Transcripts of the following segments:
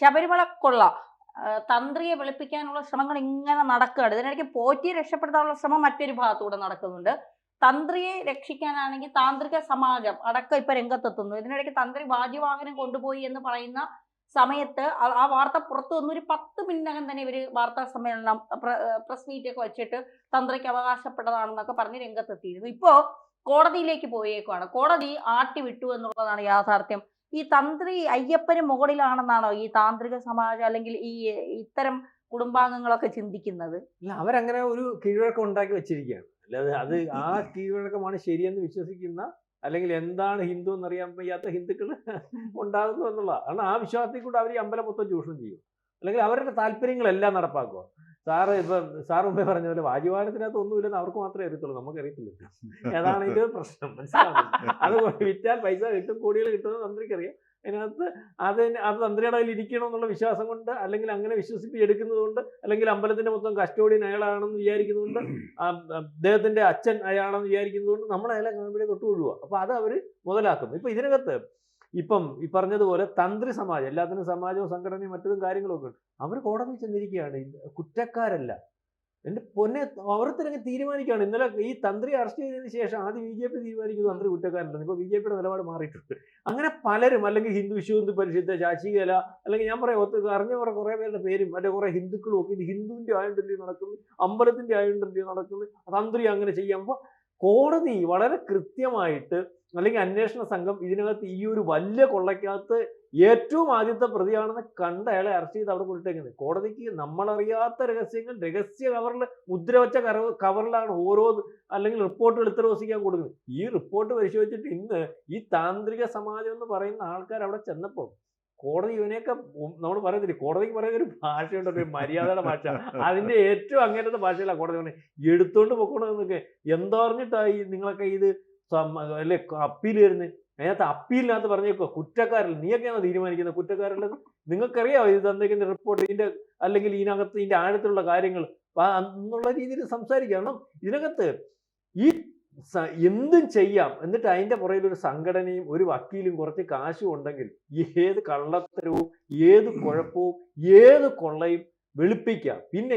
ശബരിമല കൊള്ള തന്ത്രിയെ വെളുപ്പിക്കാനുള്ള ശ്രമങ്ങൾ ഇങ്ങനെ നടക്കുകയാണ്. ഇതിനിടയ്ക്ക് പോറ്റിയെ രക്ഷപ്പെടുത്താനുള്ള ശ്രമം മറ്റൊരു ഭാഗത്തൂടെ നടക്കുന്നുണ്ട്. തന്ത്രിയെ രക്ഷിക്കാനാണെങ്കിൽ താന്ത്രിക സമാജം അടക്കം ഇപ്പൊ രംഗത്തെത്തുന്നു. ഇതിനിടയ്ക്ക് തന്ത്രി വാദ്യവാഹനം കൊണ്ടുപോയി എന്ന് പറയുന്ന സമയത്ത് ആ വാർത്ത പുറത്തു വന്നു. ഒരു 10 മിനിറ്റിനകം തന്നെ ഇവര് വാർത്താ സമ്മേളനം പ്രസ് മീറ്റ് ഒക്കെ വെച്ചിട്ട് തന്ത്രിക്ക് അവകാശപ്പെട്ടതാണെന്നൊക്കെ പറഞ്ഞ് രംഗത്തെത്തിയിരുന്നു. ഇപ്പോ കോടതിയിലേക്ക് പോയേക്കുവാണ്. കോടതി ആട്ടി വിട്ടു എന്നുള്ളതാണ് യാഥാർത്ഥ്യം. ഈ തന്ത്രി അയ്യപ്പന് മുകളിലാണെന്നാണോ ഈ താന്ത്രിക സമാജം അല്ലെങ്കിൽ ഈ ഇത്തരം കുടുംബാംഗങ്ങളൊക്കെ ചിന്തിക്കുന്നത്? ഇല്ല, അവരങ്ങനെ ഒരു കീഴ്വഴക്കം ഉണ്ടാക്കി വെച്ചിരിക്കുകയാണ്. അല്ലാതെ അത് ആ കീഴ്വഴക്കമാണ് ശരിയെന്ന് വിശ്വസിക്കുന്ന, അല്ലെങ്കിൽ എന്താണ് ഹിന്ദു എന്നറിയാൻ വയ്യാത്ത ഹിന്ദുക്കൾ ഉണ്ടാകുന്നു എന്നുള്ളതാണ്. കാരണം ആ വിശ്വാസത്തിൽ കൂടെ അവർ ഈ അമ്പലം മൊത്തം ചൂഷണം ചെയ്യും, അല്ലെങ്കിൽ അവരുടെ താല്പര്യങ്ങളെല്ലാം നടപ്പാക്കുക. സാറ് മുമ്പേ പറഞ്ഞ പോലെ വാജിവാനത്തിനകത്ത് ഒന്നുമില്ലെന്ന് അവർക്ക് മാത്രമേ അറിയത്തുള്ളൂ, നമുക്ക് അറിയത്തില്ല. ഏതാണ് ഇതിന്റെ പ്രശ്നം മനസ്സിലാവുന്നത്. അത് വിറ്റാൽ പൈസ കിട്ടും, കോടികൾ കിട്ടുമെന്ന് തന്ത്രിക്കറിയാം. അതിനകത്ത് അത് തന്ത്രിയുടെ കയ്യിൽ ഇരിക്കണം എന്നുള്ള വിശ്വാസം കൊണ്ട്, അല്ലെങ്കിൽ അങ്ങനെ വിശ്വസിപ്പിച്ചെടുക്കുന്നത് കൊണ്ട്, അല്ലെങ്കിൽ അമ്പലത്തിന്റെ മൊത്തം കസ്റ്റോഡിയൻ അയാളാണെന്ന് വിചാരിക്കുന്നതുകൊണ്ട്, അദ്ദേഹത്തിന്റെ അച്ഛൻ അയാളാണെന്ന് വിചാരിക്കുന്നതുകൊണ്ട് നമ്മൾ അയാളെ കാണുമ്പോഴേ തൊട്ടു വീഴുക. അപ്പൊ അത് അവർ മുതലാക്കുന്നു. ഇപ്പൊ ഇതിനകത്ത് ഇപ്പം ഈ പറഞ്ഞതുപോലെ തന്ത്രി സമാജം, എല്ലാത്തിനും സമാജവും സംഘടനയും മറ്റതും കാര്യങ്ങളും ഒക്കെ ഉണ്ട്. അവർ കോടതി ചെന്നിരിക്കുകയാണ്, കുറ്റക്കാരല്ല. എന്റെ പൊന്നെ, ഓരോരുത്തരങ്ങ് തീരുമാനിക്കുകയാണ്. ഇന്നലെ ഈ തന്ത്രി അറസ്റ്റ് ചെയ്തതിന് ശേഷം ആദ്യം BJP തീരുമാനിക്കുന്നു തന്ത്രി കുറ്റക്കാരല്ലെന്ന്. ഇപ്പോൾ BJPയുടെ നിലപാട് മാറിയിട്ടുണ്ട്. അങ്ങനെ പലരും, അല്ലെങ്കിൽ ഹിന്ദു പരിഷത്ത്, ശാശികല, അല്ലെങ്കിൽ ഞാൻ പറയാം അറിഞ്ഞ കുറേ പേരുടെ പേരും മറ്റേ കുറേ ഹിന്ദുക്കളും ഒക്കെ, ഇത് ഹിന്ദുവിന്റെ ആയതുകൊണ്ടല്ലേ നടക്കുന്നു, അമ്പലത്തിന്റെ ആയതുകൊണ്ടല്ലേ നടക്കുന്നു, തന്ത്രി അങ്ങനെ ചെയ്യാം. അപ്പോൾ കോടതി വളരെ കൃത്യമായിട്ട്, അല്ലെങ്കിൽ അന്വേഷണ സംഘം ഇതിനകത്ത് ഈ ഒരു വലിയ കൊള്ളയ്ക്കകത്ത് ഏറ്റവും ആദ്യത്തെ പ്രതിയാണെന്ന് കണ്ട് അയാളെ അറസ്റ്റ് ചെയ്ത് അവിടെ കൊണ്ടിട്ടേക്കുന്നത്. കോടതിക്ക് നമ്മളറിയാത്ത രഹസ്യങ്ങൾ രഹസ്യ കവറിൽ മുദ്രവെച്ച കവറിലാണ് ഓരോ, അല്ലെങ്കിൽ റിപ്പോർട്ടുകൾ ഇത്ര ദിവസിക്കാൻ കൊടുക്കുന്നത്. ഈ റിപ്പോർട്ട് പരിശോധിച്ചിട്ട് ഇന്ന് ഈ താന്ത്രിക സമാജം എന്ന് പറയുന്ന ആൾക്കാർ അവിടെ ചെന്നപ്പോൾ കോടതി ഇവനെയൊക്കെ, നമ്മൾ പറയത്തില്ലേ, കോടതിക്ക് പറയുന്ന ഒരു ഭാഷയുണ്ട്, ഒരു മര്യാദയുടെ ഭാഷ. അതിന്റെ ഏറ്റവും അങ്ങനത്തെ ഭാഷയിലാണ് കോടതി പറഞ്ഞത്. എടുത്തോണ്ട് പൊക്കണമെന്നൊക്കെ എന്തറിഞ്ഞിട്ടായി നിങ്ങളൊക്കെ ഇത് അല്ലെ അപ്പീൽ വരുന്നത്. അതിനകത്ത് അപ്പീലിനകത്ത് പറഞ്ഞേക്കോ കുറ്റക്കാരല്ല, നീയൊക്കെയാണ് തീരുമാനിക്കുന്നത് കുറ്റക്കാരല്ലെന്ന്. നിങ്ങൾക്കറിയാമോ ഇത് തന്നേക്കുന്ന റിപ്പോർട്ട്, ഇതിന്റെ അല്ലെങ്കിൽ ഇതിനകത്ത് ഇതിന്റെ ആഴത്തിലുള്ള കാര്യങ്ങൾ എന്നുള്ള രീതിയിൽ സംസാരിക്കുക. കാരണം ഇതിനകത്ത് ഈ എന്തും ചെയ്യാം, എന്നിട്ട് അതിന്റെ പുറകിൽ ഒരു സംഘടനയും ഒരു വക്കീലും കുറച്ച് കാശും ഉണ്ടെങ്കിൽ ഏത് കള്ളത്തരവും, ഏത് കുഴപ്പവും, ഏത് കൊള്ളയും വെളുപ്പിക്കാം. പിന്നെ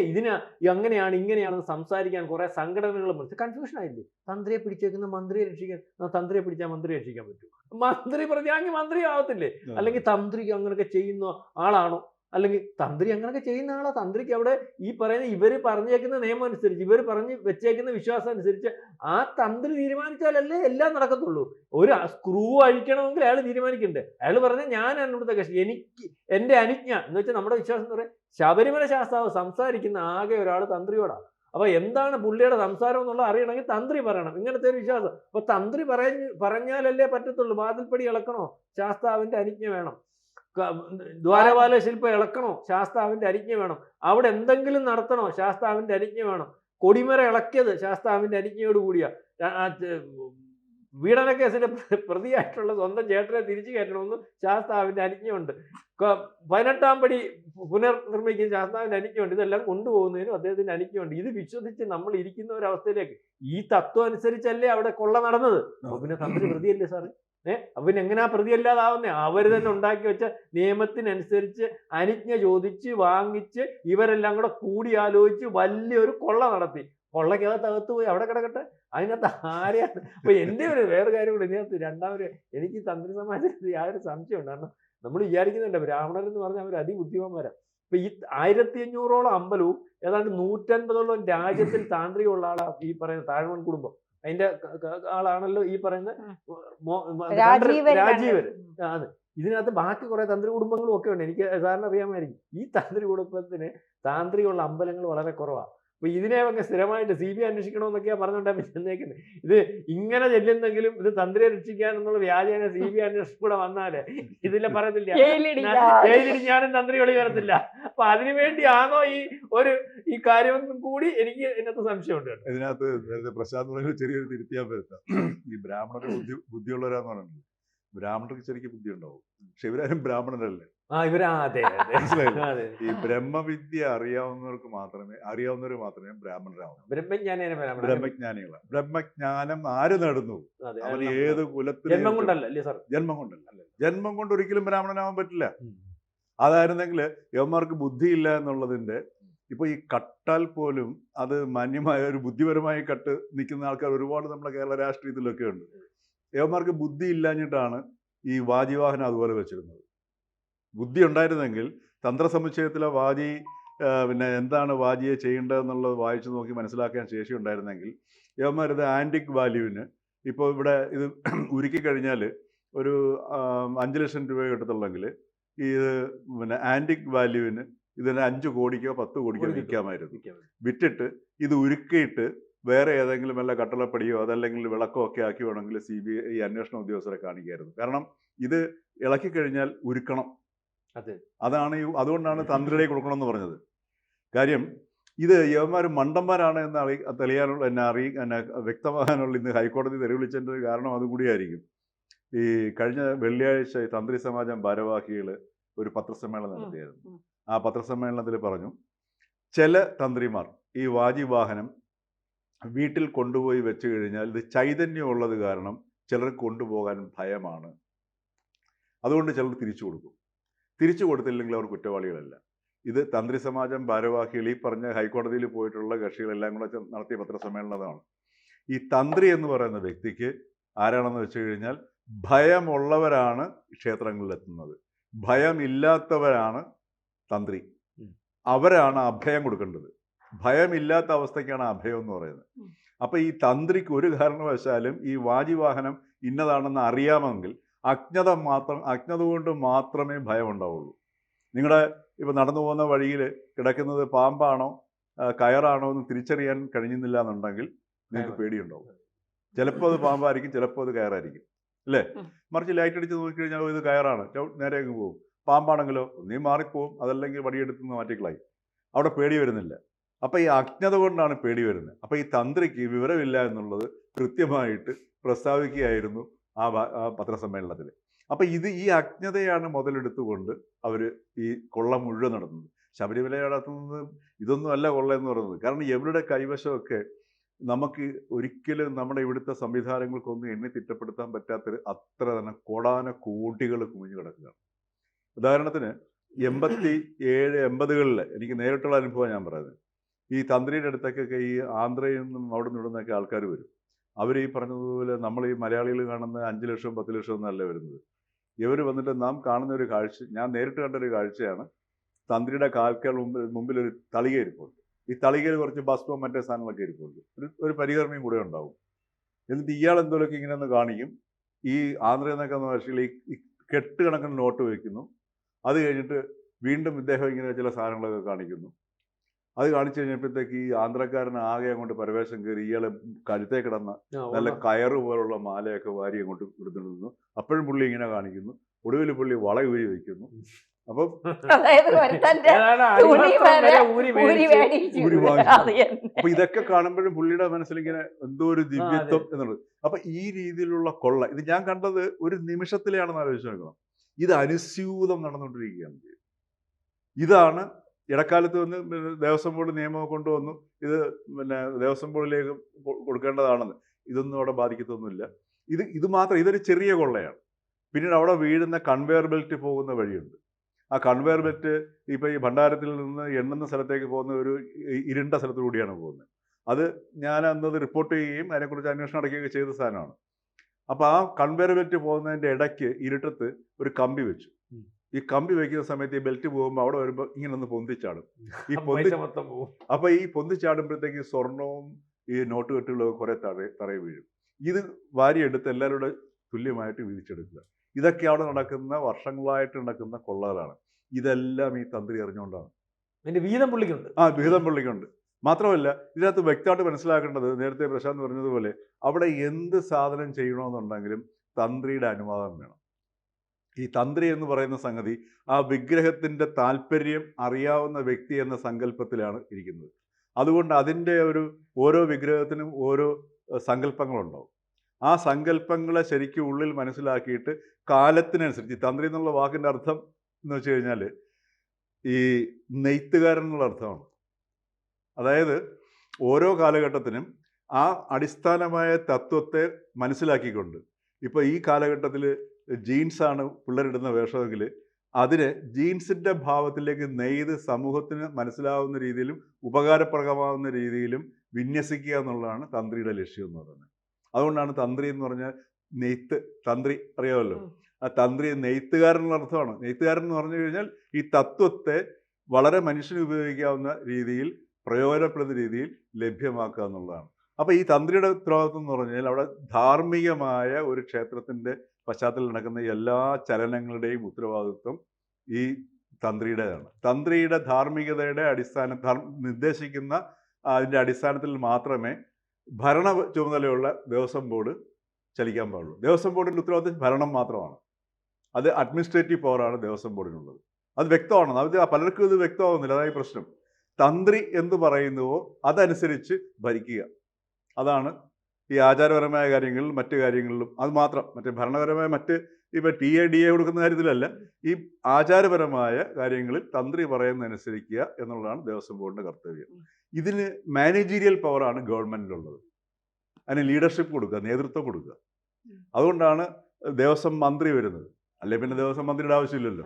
അങ്ങനെയാണ് ഇങ്ങനെയാണെന്ന് സംസാരിക്കാൻ കുറെ സംഘടനകൾ കൺഫ്യൂഷൻ ആയില്ലേ. തന്ത്രിയെ പിടിച്ചേക്കുന്ന മന്ത്രിയെ രക്ഷിക്കാൻ, തന്ത്രിയെ പിടിച്ചാൽ മന്ത്രിയെ രക്ഷിക്കാൻ പറ്റും? മന്ത്രി പറഞ്ഞാൽ മന്ത്രി ആവത്തില്ലേ? അല്ലെങ്കിൽ തന്ത്രിക്ക് അങ്ങനെയൊക്കെ ചെയ്യുന്ന ആളാണോ? അല്ലെങ്കിൽ തന്ത്രി അങ്ങനെയൊക്കെ ചെയ്യുന്ന ആളാ? തന്ത്രിക്ക് അവിടെ ഈ പറയുന്ന ഇവർ പറഞ്ഞേക്കുന്ന നിയമം അനുസരിച്ച്, ഇവർ പറഞ്ഞ് വെച്ചേക്കുന്ന വിശ്വാസം അനുസരിച്ച് ആ തന്ത്രി തീരുമാനിച്ചാലല്ലേ എല്ലാം നടക്കത്തുള്ളൂ. ഒരു സ്ക്രൂ അഴിക്കണമെങ്കിൽ അയാൾ തീരുമാനിക്കണ്ടേ? അയാൾ പറഞ്ഞ ഞാനാണ് ഇവിടുത്തെ കക്ഷി, എനിക്ക് എന്റെ അനുജ്ഞ എന്ന് വെച്ചാൽ നമ്മുടെ വിശ്വാസം എന്ന് പറയാം. ശബരിമല ശാസ്താവ് സംസാരിക്കുന്ന ആകെ ഒരാൾ തന്ത്രിയോടാണ്. അപ്പൊ എന്താണ് പുള്ളിയുടെ സംസാരം എന്നുള്ള അറിയണമെങ്കിൽ തന്ത്രി പറയണം, ഇങ്ങനത്തെ ഒരു വിശ്വാസം. അപ്പൊ തന്ത്രി പറഞ്ഞാലല്ലേ പറ്റത്തുള്ളൂ. വാതിൽപ്പടി ഇളക്കണോ, ശാസ്താവിന്റെ അനുജ്ഞ വേണം. ദ്വാരപാല ശില്പം ഇളക്കണോ, ശാസ്താവിന്റെ അനുജ്ഞ വേണം. അവിടെ എന്തെങ്കിലും നടത്തണോ, ശാസ്താവിന്റെ അനുജ്ഞ വേണം. കൊടിമര ഇളക്കിയത് ശാസ്താവിന്റെ അനുജ്ഞയോട് കൂടിയാ. പീഡന കേസിന്റെ പ്രതിയായിട്ടുള്ള സ്വന്തം ചേട്ടനെ തിരിച്ചു കയറ്റണമെന്ന് ശാസ്താവിന്റെ അനുജ്ഞയുണ്ട്. 18-ാം പടി പുനർനിർമ്മിക്കുന്ന ശാസ്താവിന്റെ അനുജ്ഞയുണ്ട്. ഇതെല്ലാം കൊണ്ടുപോകുന്നതിനും അദ്ദേഹത്തിന്റെ അനുജ്ഞയുണ്ട്. ഇത് വിശ്വസിച്ച് നമ്മൾ ഇരിക്കുന്ന ഒരവസ്ഥയിലേക്ക്, ഈ തത്വം അനുസരിച്ചല്ലേ അവിടെ കൊള്ള നടന്നത്. അപ്പൊ പിന്നെ തന്ത്രി പ്രതിയല്ലേ സാറ്? അപ്പൊ പിന്നെ എങ്ങനെയാ പ്രതിയല്ലാതാവുന്നേ? അവര് തന്നെ ഉണ്ടാക്കി വെച്ച നിയമത്തിനനുസരിച്ച് അനുജ്ഞ ചോദിച്ച് വാങ്ങിച്ച് ഇവരെല്ലാം കൂടെ കൂടി ആലോചിച്ച് വലിയൊരു കൊള്ള നടത്തി. കൊള്ളക്കകത്ത് പോയി അവിടെ കിടക്കട്ടെ, അതിനകത്ത് ആരെയാണ്? അപ്പൊ എന്റെ ഒരു വേറെ കാര്യം കൂടെ ഇതിനകത്ത് രണ്ടാമത് എനിക്ക് തന്ത്രി സമാജത്തിൽ യാതൊരു സംശയമുണ്ട്. കാരണം നമ്മൾ വിചാരിക്കുന്നുണ്ട് ബ്രാഹ്മണരെന്ന് പറഞ്ഞാൽ അവർ അതിബുദ്ധിമാന്മാരാണ്. ഇപ്പൊ ഈ 1500ഓളം അമ്പലവും ഏതാണ്ട് 150ഓളം രാജ്യത്തിൽ താന്ത്രികമുള്ള ആളാ ഈ പറയുന്ന താഴ്മൺ കുടുംബം. അതിന്റെ ആളാണല്ലോ ഈ പറയുന്ന രാജീവര്. അത് ഇതിനകത്ത് ബാക്കി കുറെ തന്ത്രി കുടുംബങ്ങളും ഒക്കെ ഉണ്ട്. എനിക്ക് സാറിന് അറിയാമായിരിക്കും. ഈ തന്ത്രി കുടുംബത്തിന് താന്ത്രികമുള്ള അമ്പലങ്ങൾ വളരെ കുറവാണ്. അപ്പൊ ഇതിനെ ഒക്കെ സ്ഥിരമായിട്ട് CBI അന്വേഷിക്കണമെന്നൊക്കെയാ പറഞ്ഞുകൊണ്ടാണ് ചെന്നേക്കുന്നത്. ഇത് ഇങ്ങനെ ചെല്ലുന്നെങ്കിലും ഇത് തന്ത്രിയെ രക്ഷിക്കാൻ എന്നുള്ള വ്യാജേന CBI അന്വേഷണം കൂടെ വന്നാല് ഇതിലെ പറയത്തില്ല, ഞാനും തന്ത്രി വെളി വരത്തില്ല. അപ്പൊ അതിനുവേണ്ടിയാണോ ഈ കാര്യം കൂടി എനിക്ക് ഇതിനകത്ത് സംശയമുണ്ട്. ഇതിനകത്ത് പ്രശാന്ത് ചെറിയൊരു തിരുത്തിയാൻ പറ്റാം. ഈ ബ്രാഹ്മണർ ബുദ്ധിയുള്ളവരാന്ന് പറഞ്ഞിട്ടുണ്ട്. ബ്രാഹ്മണർക്ക് ശരിക്കും ബുദ്ധി ഉണ്ടാവും, പക്ഷെ ഇവരാരും ബ്രാഹ്മണരല്ലേ. ഈ ബ്രഹ്മവിദ്യ അറിയാവുന്നവർ മാത്രമേ ബ്രാഹ്മണരാവൂ. ബ്രഹ്മജ്ഞാനികളാണ്. ബ്രഹ്മജ്ഞാനം ആര് നേടുന്നു, അവൻ ഏത് കുലത്തിൽ, ജന്മം കൊണ്ടല്ല. ജന്മം കൊണ്ട് ഒരിക്കലും ബ്രാഹ്മണനാവാൻ പറ്റില്ല. അതായിരുന്നെങ്കിൽ യവന്മാർക്ക് ബുദ്ധിയില്ല എന്നുള്ളതിൻ്റെ ഇപ്പോൾ ഈ കട്ടാൽ പോലും അത് മാന്യമായ ഒരു ബുദ്ധിപരമായി കട്ട് നിൽക്കുന്ന ആൾക്കാർ ഒരുപാട് നമ്മുടെ കേരള രാഷ്ട്രീയത്തിലൊക്കെ ഉണ്ട്. യവന്മാർക്ക് ബുദ്ധി ഇല്ലാഞ്ഞിട്ടാണ് ഈ വാജിവാഹനം അതുപോലെ വെച്ചിരുന്നത്. ബുദ്ധി ഉണ്ടായിരുന്നെങ്കിൽ തന്ത്രസമുച്ചയത്തിലെ വാജി പിന്നെ എന്താണ് വാജിയെ ചെയ്യേണ്ടതെന്നുള്ളത് വായിച്ചു നോക്കി മനസ്സിലാക്കാൻ ശേഷി ഉണ്ടായിരുന്നെങ്കിൽ യവന്മാരിത് ആൻറ്റിക് വാല്യൂവിന് ഇപ്പോൾ ഇവിടെ ഇത് ഉരുക്കി കഴിഞ്ഞാൽ ഒരു 5 ലക്ഷം രൂപ കിട്ടത്തുള്ളെങ്കിൽ ഇത് പിന്നെ ആൻറ്റിക് വാല്യൂവിന് ഇതിന് 5 കോടിക്കോ 10 കോടിക്കോ വിൽക്കാമായിരുന്നു. വിറ്റിട്ട് ഇത് ഉരുക്കിയിട്ട് വേറെ ഏതെങ്കിലും വല്ല കട്ടളപ്പടിയോ അതല്ലെങ്കിൽ വിളക്കോ ഒക്കെ ആക്കി വേണമെങ്കിൽ CBI അന്വേഷണ ഉദ്യോഗസ്ഥരെ കാണിക്കായിരുന്നു. കാരണം ഇത് ഇളക്കി കഴിഞ്ഞാൽ ഉരുക്കണം. അതാണ് അതുകൊണ്ടാണ് തന്ത്രിയിലേക്ക് കൊടുക്കണമെന്ന് പറഞ്ഞത്. കാര്യം ഇത് യവന്മാർ മണ്ടന്മാരാണ് എന്ന് തെളിയാനുള്ള എന്നെ വ്യക്തമാകാനുള്ള ഇന്ന് ഹൈക്കോടതി തെരുവിളിച്ചതിൻ്റെ ഒരു കാരണം അതുകൂടിയായിരിക്കും. ഈ കഴിഞ്ഞ വെള്ളിയാഴ്ച തന്ത്രി സമാജം ഭാരവാഹികൾ ഒരു പത്രസമ്മേളനം നടത്തിയായിരുന്നു. ആ പത്രസമ്മേളനത്തിൽ പറഞ്ഞു, ചില തന്ത്രിമാർ ഈ വാജി വാഹനം വീട്ടിൽ കൊണ്ടുപോയി വെച്ച് കഴിഞ്ഞാൽ ഇത് ചൈതന്യമുള്ളത് കാരണം ചിലർക്ക് കൊണ്ടുപോകാൻ ഭയമാണ്, അതുകൊണ്ട് ചിലർ തിരിച്ചു കൊടുക്കും. തിരിച്ചു കൊടുത്തില്ലെങ്കിൽ അവർ കുറ്റവാളികളല്ല. ഇത് തന്ത്രി സമാജം ഭാരവാഹികൾ ഈ പറഞ്ഞ ഹൈക്കോടതിയിൽ പോയിട്ടുള്ള കക്ഷികളെല്ലാം കൂടെ നടത്തിയ പത്രസമ്മേളനമാണ്. ഈ തന്ത്രി എന്ന് പറയുന്ന വ്യക്തിക്ക് ആരാണെന്ന് വെച്ച് കഴിഞ്ഞാൽ ഭയമുള്ളവരാണ് ക്ഷേത്രങ്ങളിലെത്തുന്നത്, ഭയമില്ലാത്തവരാണ് തന്ത്രി. അവരാണ് അഭയം കൊടുക്കേണ്ടത്. ഭയമില്ലാത്ത അവസ്ഥയ്ക്കാണ് അഭയം എന്ന് പറയുന്നത്. അപ്പം ഈ തന്ത്രിക്ക് ഒരു കാരണവശാലും ഈ വാജിവാഹനം ഇന്നതാണെന്ന് അറിയാമെങ്കിൽ അജ്ഞത കൊണ്ട് മാത്രമേ ഭയം ഉണ്ടാവുള്ളൂ. നിങ്ങളുടെ ഇപ്പോൾ നടന്നു പോകുന്ന വഴിയിൽ കിടക്കുന്നത് പാമ്പാണോ കയറാണോ എന്ന് തിരിച്ചറിയാൻ കഴിഞ്ഞില്ല എന്നുണ്ടെങ്കിൽ നിങ്ങൾക്ക് പേടിയുണ്ടാവും. ചിലപ്പോൾ അത് പാമ്പായിരിക്കും, ചിലപ്പോൾ അത് കയറായിരിക്കും, അല്ലേ? മറിച്ച് ലൈറ്റ് അടിച്ച് നോക്കിക്കഴിഞ്ഞാൽ ഇത് കയറാണ്, നേരെ അങ്ങ് പോകും. പാമ്പാണെങ്കിലോ നീ മാറിപ്പോവും, അതല്ലെങ്കിൽ വടിയെടുത്ത് മാറ്റിക്കളായി. അവിടെ പേടി വരുന്നില്ല. അപ്പം ഈ അജ്ഞത കൊണ്ടാണ് പേടി വരുന്നത്. അപ്പം ഈ തന്ത്രിക്ക് വിവരമില്ല എന്നുള്ളത് കൃത്യമായിട്ട് പ്രസ്താവിക്കുകയായിരുന്നു ആ പത്രസമ്മേളനത്തിൽ. അപ്പം ഈ അജ്ഞതയാണ് മുതലെടുത്തുകൊണ്ട് അവർ ഈ കൊള്ള മുഴുവൻ നടത്തുന്നത്. ശബരിമല നടത്തുന്നത് ഇതൊന്നും അല്ല കൊള്ള എന്ന് പറയുന്നത്. കാരണം ഇവരുടെ കൈവശമൊക്കെ നമുക്ക് ഒരിക്കലും നമ്മുടെ ഇവിടുത്തെ സംവിധാനങ്ങൾക്കൊന്നും എണ്ണി തിട്ടപ്പെടുത്താൻ പറ്റാത്തൊരു അത്ര തന്നെ കോടാന കോടികൾ കുമിഞ്ഞു കിടക്കുകയാണ്. ഉദാഹരണത്തിന് 87-80കളിൽ എനിക്ക് നേരിട്ടുള്ള അനുഭവം ഞാൻ പറയുന്നത്. ഈ തന്ത്രിയുടെ അടുത്തൊക്കെ ഈ ആന്ധ്രയിൽ നിന്നും അവിടെ നിന്നിടുന്നൊക്കെ ആൾക്കാർ വരും. അവർ ഈ പറഞ്ഞതുപോലെ നമ്മൾ ഈ മലയാളികൾ കാണുന്ന 5 ലക്ഷം 10 ലക്ഷം എന്നല്ല വരുന്നത്. ഇവർ വന്നിട്ട് നാം കാണുന്ന ഒരു കാഴ്ച, ഞാൻ നേരിട്ട് കണ്ടൊരു കാഴ്ചയാണ്. തന്ത്രിയുടെ കാൽക്കൽ മുമ്പിൽ ഒരു തളിക ഇരിപ്പുണ്ട്. ഈ തളികയിൽ കുറച്ച് ഭസ്മം മറ്റേ സാധനങ്ങളൊക്കെ ഇരിപ്പുണ്ട്. ഒരു പരികർമ്മിയും കൂടെ ഉണ്ടാവും. എന്നിട്ട് ഇയാൾ എന്തെങ്കിലുമൊക്കെ ഇങ്ങനെ ഒന്ന് കാണിക്കും. ഈ ആന്ധ്രയിൽ നിന്നൊക്കെ ഭാഷയിൽ ഈ കെട്ട് കണക്കിന് നോട്ട് വയ്ക്കുന്നു. അത് കഴിഞ്ഞിട്ട് വീണ്ടും ഇദ്ദേഹം ഇങ്ങനെ ചില സാധനങ്ങളൊക്കെ കാണിക്കുന്നു. അത് കാണിച്ചു കഴിഞ്ഞപ്പോഴത്തേക്ക് ഈ ആന്ധ്രക്കാരൻ ആകെ അങ്ങോട്ട് പരവേശം കയറി ഇയാളെ കഴുത്തേ കിടന്ന നല്ല കയറ് പോലുള്ള മാലയൊക്കെ വാരി അങ്ങോട്ട് എടുത്തിടുന്നു. അപ്പോഴും പുള്ളി ഇങ്ങനെ കാണിക്കുന്നു. ഒടുവിൽ പുള്ളി വള ഊരി വയ്ക്കുന്നു. അപ്പം അപ്പൊ ഇതൊക്കെ കാണുമ്പോഴും പുള്ളിയുടെ മനസ്സിലിങ്ങനെ എന്തോ ഒരു ദിവ്യത്വം എന്നുള്ളത്. അപ്പൊ ഈ രീതിയിലുള്ള കൊള്ള ഇത് ഞാൻ കണ്ടത് ഒരു നിമിഷത്തിലാണെന്ന് ആലോചിച്ച് നോക്കണം. ഇത് അനുസ്യൂതം നടന്നുകൊണ്ടിരിക്കുകയാണ്. ഇതാണ് ഇടക്കാലത്ത് വന്ന് ദേവസ്വം ബോർഡ് നിയമം കൊണ്ടുവന്നു. ഇത് ദേവസ്വം ബോർഡിലേക്ക് കൊടുക്കേണ്ടതാണെന്ന്. ഇതൊന്നും അവിടെ ബാധിക്കത്തൊന്നുമില്ല. ഇത് മാത്രം ഇതൊരു ചെറിയ കൊള്ളയാണ്. പിന്നീട് അവിടെ വീഴുന്ന കൺവെയർ ബെൽറ്റ് പോകുന്ന വഴിയുണ്ട്. ആ കൺവെയർ ബെൽറ്റ് ഇപ്പോൾ ഈ ഭണ്ഡാരത്തിൽ നിന്ന് എണ്ണുന്ന സ്ഥലത്തേക്ക് പോകുന്ന ഒരു ഇരുണ്ട സ്ഥലത്തു കൂടിയാണ് പോകുന്നത്. അത് ഞാൻ അന്നത് റിപ്പോർട്ട് ചെയ്യുകയും അതിനെക്കുറിച്ച് അന്വേഷണം നടക്കുകയൊക്കെ ചെയ്ത സാധനമാണ്. അപ്പോൾ ആ കൺവെയർ ബെൽറ്റ് പോകുന്നതിൻ്റെ ഇടയ്ക്ക് ഇരുട്ടത്ത് ഒരു കമ്പി വെച്ചു. ഈ കമ്പി വയ്ക്കുന്ന സമയത്ത് ഈ ബെൽറ്റ് പോകുമ്പോൾ അവിടെ വരുമ്പോൾ ഇങ്ങനെ ഒന്ന് പൊന്തിച്ചാടും. അപ്പോൾ ഈ പൊന്തിച്ചാടുമ്പോഴത്തേക്ക് സ്വർണവും ഈ നോട്ട് കെട്ടുകളും കുറെ തറയിൽ വീഴും. ഇത് വാരിയെടുത്ത് എല്ലാവരുടെ തുല്യമായിട്ട് വീതിച്ചെടുക്കുക. ഇതൊക്കെ അവിടെ നടക്കുന്ന വർഷങ്ങളായിട്ട് നടക്കുന്ന കൊള്ളകളാണ്. ഇതെല്ലാം ഈ തന്ത്രി അറിഞ്ഞുകൊണ്ടാണ്. വീതം പുള്ളിക്കുണ്ട്. വീതം പുള്ളിക്കുണ്ട്. മാത്രമല്ല ഇതിനകത്ത് വ്യക്തമായിട്ട് മനസ്സിലാക്കേണ്ടത്, നേരത്തെ പ്രശാന്ത് പറഞ്ഞതുപോലെ, അവിടെ എന്ത് സാധനം ചെയ്യണമെന്നുണ്ടെങ്കിലും തന്ത്രിയുടെ അനുവാദം വേണം. ഈ തന്ത്രി എന്ന് പറയുന്ന സംഗതി ആ വിഗ്രഹത്തിൻ്റെ താല്പര്യം അറിയാവുന്ന വ്യക്തി എന്ന സങ്കല്പത്തിലാണ് ഇരിക്കുന്നത്. അതുകൊണ്ട് അതിൻ്റെ ഓരോ വിഗ്രഹത്തിനും ഓരോ സങ്കല്പങ്ങളുണ്ടാവും. ആ സങ്കല്പങ്ങളെ ശരിക്കും ഉള്ളിൽ മനസ്സിലാക്കിയിട്ട് കാലത്തിനനുസരിച്ച്, തന്ത്രി എന്നുള്ള വാക്കിൻ്റെ അർത്ഥം എന്ന് വെച്ച് കഴിഞ്ഞാൽ ഈ നെയ്ത്തുകാരൻ എന്നുള്ള അർത്ഥമാണ്. അതായത് ഓരോ കാലഘട്ടത്തിനും ആ അടിസ്ഥാനമായ തത്വത്തെ മനസ്സിലാക്കിക്കൊണ്ട്, ഇപ്പോൾ ഈ കാലഘട്ടത്തിൽ ജീൻസാണ് പിള്ളേരിടുന്ന വേഷമെങ്കിൽ അതിനെ ജീൻസിന്റെ ഭാവത്തിലേക്ക് നെയ്ത് സമൂഹത്തിന് മനസ്സിലാവുന്ന രീതിയിലും ഉപകാരപ്രദമാവുന്ന രീതിയിലും വിന്യസിക്കുക എന്നുള്ളതാണ് തന്ത്രിയുടെ ലക്ഷ്യം എന്ന് പറയുന്നത്. അതുകൊണ്ടാണ് തന്ത്രി എന്ന് പറഞ്ഞാൽ നെയ്ത്ത്. തന്ത്രി അറിയാമല്ലോ, ആ തന്ത്രി നെയ്ത്തുകാരനുള്ള അർത്ഥമാണ്. നെയ്ത്തുകാരൻ എന്ന് പറഞ്ഞു കഴിഞ്ഞാൽ ഈ തത്വത്തെ വളരെ മനുഷ്യന് ഉപയോഗിക്കാവുന്ന രീതിയിൽ, പ്രയോജനപ്പെടുന്ന രീതിയിൽ ലഭ്യമാക്കുക എന്നുള്ളതാണ്. അപ്പോൾ ഈ തന്ത്രിയുടെ ഉത്തരവാദിത്വം എന്ന് പറഞ്ഞാൽ അവിടെ ധാർമ്മികമായ ഒരു ക്ഷേത്രത്തിന്റെ പശ്ചാത്തലത്തിൽ നടക്കുന്ന എല്ലാ ചലനങ്ങളുടെയും ഉത്തരവാദിത്വം ഈ തന്ത്രിയുടേതാണ്. തന്ത്രിയുടെ ധാർമ്മികതയുടെ നിർദ്ദേശിക്കുന്ന അതിൻ്റെ അടിസ്ഥാനത്തിൽ മാത്രമേ ഭരണ ചുമതലയുള്ള ദേവസ്വം ബോർഡ് ചലിക്കാൻ പാടുള്ളൂ. ദേവസ്വം ബോർഡിൻ്റെ ഉത്തരവാദിത്വം ഭരണം മാത്രമാണ്. അത് അഡ്മിനിസ്ട്രേറ്റീവ് പവറാണ് ദേവസ്വം ബോർഡിനുള്ളത്. അത് വ്യക്തമാണ്. അത് പലർക്കും ഇത് വ്യക്തമാകുന്നില്ല. അതായത് പ്രശ്നം. തന്ത്രി എന്ത് പറയുന്നുവോ അതനുസരിച്ച് ഭരിക്കുക. അതാണ് ഈ ആചാരപരമായ കാര്യങ്ങളിലും മറ്റു കാര്യങ്ങളിലും. അത് മാത്രം, മറ്റേ ഭരണപരമായ മറ്റ് ഇപ്പം DA കൊടുക്കുന്ന കാര്യത്തിലല്ല, ഈ ആചാരപരമായ കാര്യങ്ങളിൽ തന്ത്രി പറയുന്നതനുസരിക്കുക എന്നുള്ളതാണ് ദേവസ്വം ബോർഡിൻ്റെ കർത്തവ്യം. ഇതിന് മാനേജീരിയൽ പവറാണ് ഗവൺമെൻറ്റിലുള്ളത്. അതിന് ലീഡർഷിപ്പ് കൊടുക്കുക, നേതൃത്വം കൊടുക്കുക. അതുകൊണ്ടാണ് ദേവസ്വം മന്ത്രി വരുന്നത്. അല്ലെ പിന്നെ ദേവസ്വം മന്ത്രിയുടെ ആവശ്യമില്ലല്ലോ,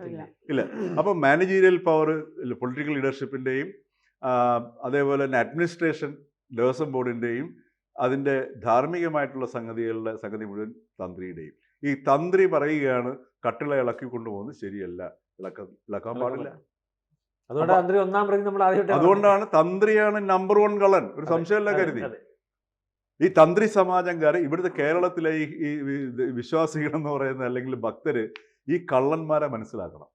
ഇല്ല. അപ്പം മാനേജീരിയൽ പവർ പൊളിറ്റിക്കൽ ലീഡർഷിപ്പിൻ്റെയും അതേപോലെ തന്നെ അഡ്മിനിസ്ട്രേഷൻ ദേവസ്വം ബോർഡിൻ്റെയും അതിൻ്റെ ധാർമ്മികമായിട്ടുള്ള സംഗതി മുഴുവൻ തന്ത്രിയുടെയും. ഈ തന്ത്രി പറയുകയാണ് കട്ടിള ഇളക്കി കൊണ്ടുപോകുന്നത് ശരിയല്ല, ഇളക്കാൻ പാടില്ല. അതുകൊണ്ടാണ് തന്ത്രിയാണ് നമ്പർ 1 കള്ളൻ, ഒരു സംശയമല്ല കരുതി. ഈ തന്ത്രി സമാജംകാരെ ഇവിടുത്തെ കേരളത്തിലെ ഈ വിശ്വാസികളെന്ന് പറയുന്ന അല്ലെങ്കിൽ ഭക്തര് ഈ കള്ളന്മാരെ മനസ്സിലാക്കണം.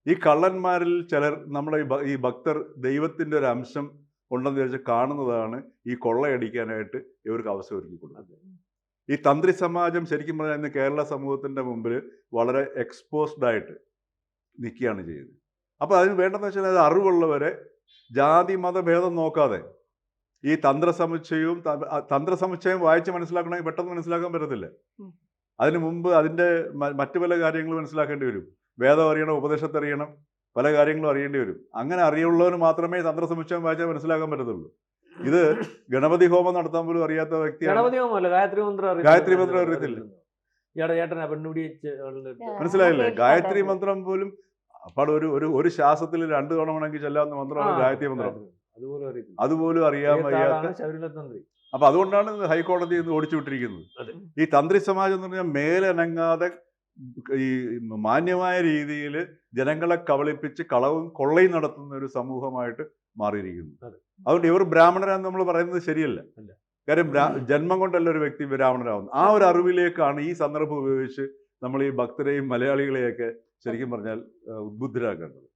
ഈ കള്ളന്മാരിൽ ചിലർ നമ്മുടെ ഈ ഭക്തർ ദൈവത്തിന്റെ ഒരു അംശം ഉണ്ടെന്ന് വിചാരിച്ച് കാണുന്നതാണ് ഈ കൊള്ളയടിക്കാനായിട്ട് ഇവർക്ക് അവസരം ഒരുക്കി കൊടുക്കുന്നത്. ഈ തന്ത്രി സമാജം ശരിക്കും പറഞ്ഞാൽ ഇന്ന് കേരള സമൂഹത്തിന്റെ മുമ്പിൽ വളരെ എക്സ്പോസ്ഡ് ആയിട്ട് നിൽക്കുകയാണ് ചെയ്യുന്നത്. അപ്പോൾ അതിന് വേണ്ടതെന്ന് വെച്ചാൽ അത് അറിവുള്ളവരെ ജാതി മതഭേദം നോക്കാതെ ഈ തന്ത്രസമുച്ചയം വായിച്ച് മനസ്സിലാക്കണമെങ്കിൽ പെട്ടെന്ന് മനസ്സിലാക്കാൻ പറ്റത്തില്ല. അതിനു മുമ്പ് അതിൻ്റെ മറ്റു പല കാര്യങ്ങൾ മനസ്സിലാക്കേണ്ടി വരും. വേദം അറിയണം, ഉപദേശത്തെ അറിയണം, പല കാര്യങ്ങളും അറിയേണ്ടി വരും. അങ്ങനെ അറിയുള്ളവന് മാത്രമേ തന്ത്രസമുച്ചയം വായിച്ചാൽ മനസ്സിലാക്കാൻ പറ്റത്തുള്ളൂ. ഇത് ഗണപതി ഹോമം നടത്താൻ പോലും അറിയാത്ത വ്യക്തിയാണ്. ഗായത്രി മന്ത്രം അറിയത്തില്ല. മനസ്സിലായില്ലേ? ഗായത്രി മന്ത്രം പോലും അപ്പോൾ ഒരു ശ്വാസത്തിൽ 2 തവണ വേണമെങ്കിൽ ചെല്ലാവുന്ന മന്ത്രമാണ് ഗായത്രി മന്ത്രം. അതുപോലും അറിയാൻ വയ്യാത്ത. അപ്പൊ അതുകൊണ്ടാണ് ഹൈക്കോടതി ഓടിച്ചു വിട്ടിരിക്കുന്നത്. ഈ തന്ത്രി സമാജം എന്ന് പറഞ്ഞാൽ മേലനങ്ങാതെ ഈ മാന്യമായ രീതിയിൽ ജനങ്ങളെ കബളിപ്പിച്ച് കളവും കൊള്ളയും നടത്തുന്ന ഒരു സമൂഹമായിട്ട് മാറിയിരിക്കുന്നു. അതുകൊണ്ട് ഇവർ ബ്രാഹ്മണരാന്ന് നമ്മൾ പറയുന്നത് ശരിയല്ല. കാര്യം ജന്മം കൊണ്ടല്ല ഒരു വ്യക്തി ബ്രാഹ്മണരാകുന്നത്. ആ ഒരു അറിവിലേക്കാണ് ഈ സന്ദർഭം ഉപയോഗിച്ച് നമ്മൾ ഈ ഭക്തരെയും മലയാളികളെയൊക്കെ ശരിക്കും പറഞ്ഞാൽ ഉദ്ബുദ്ധരാക്കേണ്ടത്.